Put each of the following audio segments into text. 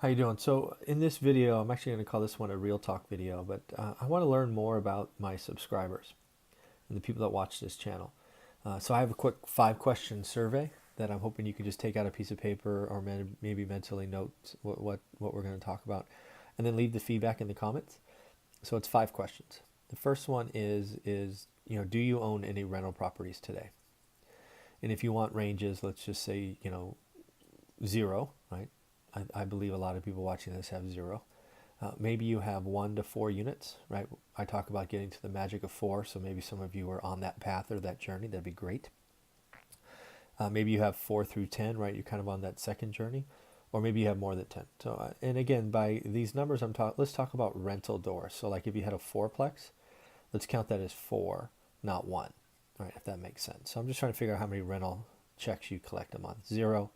How you doing? So in this video, I'm actually going to call this one a real talk video, but I want to learn more about my subscribers and the people that watch this channel. So I have a quick 5-question survey that I'm hoping you can just take out a piece of paper or maybe mentally note what we're going to talk about, and then leave the feedback in the comments. So it's 5 questions. The first one is do you own any rental properties today? And if you want ranges, let's just say 0, right? I believe a lot of people watching this have 0. Maybe you have 1 to 4 units, right? I talk about getting to the magic of 4, so maybe some of you are on that path or that journey. That'd be great. Maybe you have 4 through 10, right? You're kind of on that second journey, or maybe you have more than 10. So, and again, by these numbers, let's talk about rental doors. So, like if you had a 4-plex, let's count that as 4, not 1, right? If that makes sense. So, I'm just trying to figure out how many rental checks you collect a month. 0,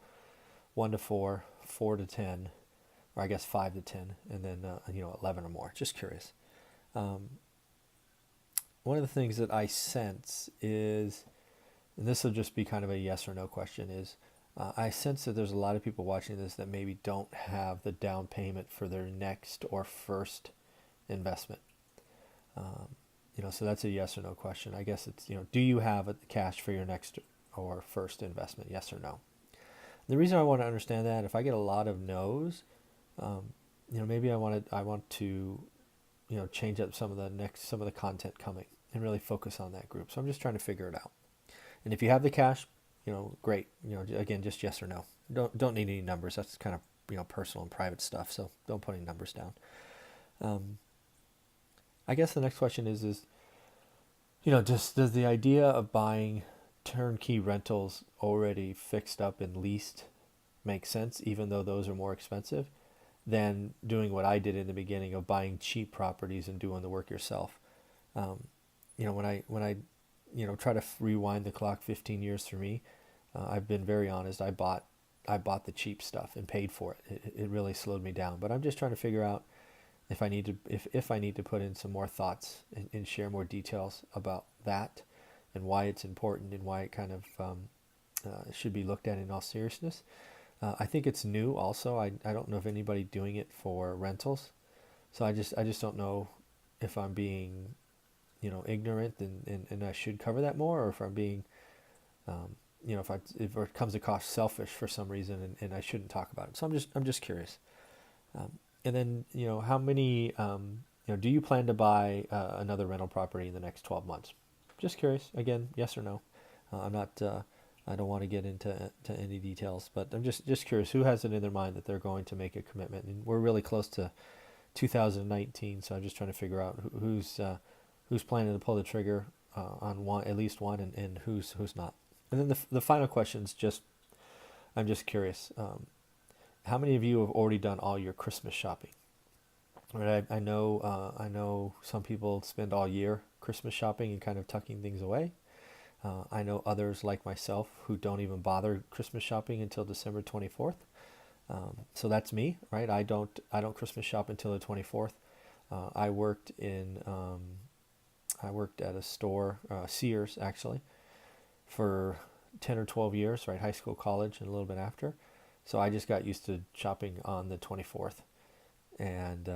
1 to 4, 4 to 10, or I guess 5 to 10, and then 11 or more. Just curious. One of the things that I sense is, and this will just be kind of a yes or no question, is I sense that there's a lot of people watching this that maybe don't have the down payment for their next or first investment. So that's a yes or no question. I guess it's, do you have the cash for your next or first investment? Yes or no. The reason I want to understand that, if I get a lot of no's, maybe I want to, change up some of the content coming and really focus on that group. So I'm just trying to figure it out. And if you have the cash, great. Again, just yes or no. Don't need any numbers. That's kind of, personal and private stuff. So don't put any numbers down. I guess the next question is, does the idea of buying turnkey rentals already fixed up and leased make sense, even though those are more expensive than doing what I did in the beginning of buying cheap properties and doing the work yourself? When I try to rewind the clock 15 years for me, I've been very honest. I bought the cheap stuff and paid for it. It really slowed me down. But I'm just trying to figure out if I need to put in some more thoughts and share more details about that and why it's important and why it kind of should be looked at in all seriousness. I think it's new also. I don't know if anybody doing it for rentals. So I just don't know if I'm being, ignorant and I should cover that more, or if I'm being, if it comes across selfish for some reason and I shouldn't talk about it. So I'm just curious. And then, how many, do you plan to buy another rental property in the next 12 months? Just curious. Again, yes or no. I'm not, I don't want to get into any details, but I'm just curious who has it in their mind that they're going to make a commitment. And we're really close to 2019, so I'm just trying to figure out who's planning to pull the trigger on at least one, and who's not. And then the final question is I'm just curious. How many of you have already done all your Christmas shopping? Right, I know some people spend all year Christmas shopping and kind of tucking things away. I know others like myself who don't even bother Christmas shopping until December 24th. So that's me, right? I don't Christmas shop until the 24th. I worked at a store, Sears actually, for 10 or 12 years, right? High school, college, and a little bit after. So I just got used to shopping on the 24th. And,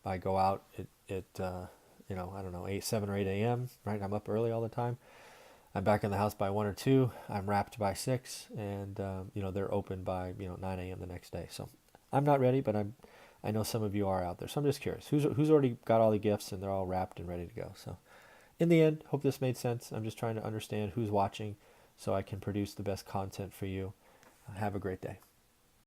I go out at I don't know, 7 or 8 a.m., right? I'm up early all the time. I'm back in the house by 1 or 2. I'm wrapped by 6, and, they're open by, 9 a.m. the next day. So I'm not ready, but I know some of you are out there. So I'm just curious, who's already got all the gifts and they're all wrapped and ready to go. So in the end, hope this made sense. I'm just trying to understand who's watching so I can produce the best content for you. Have a great day.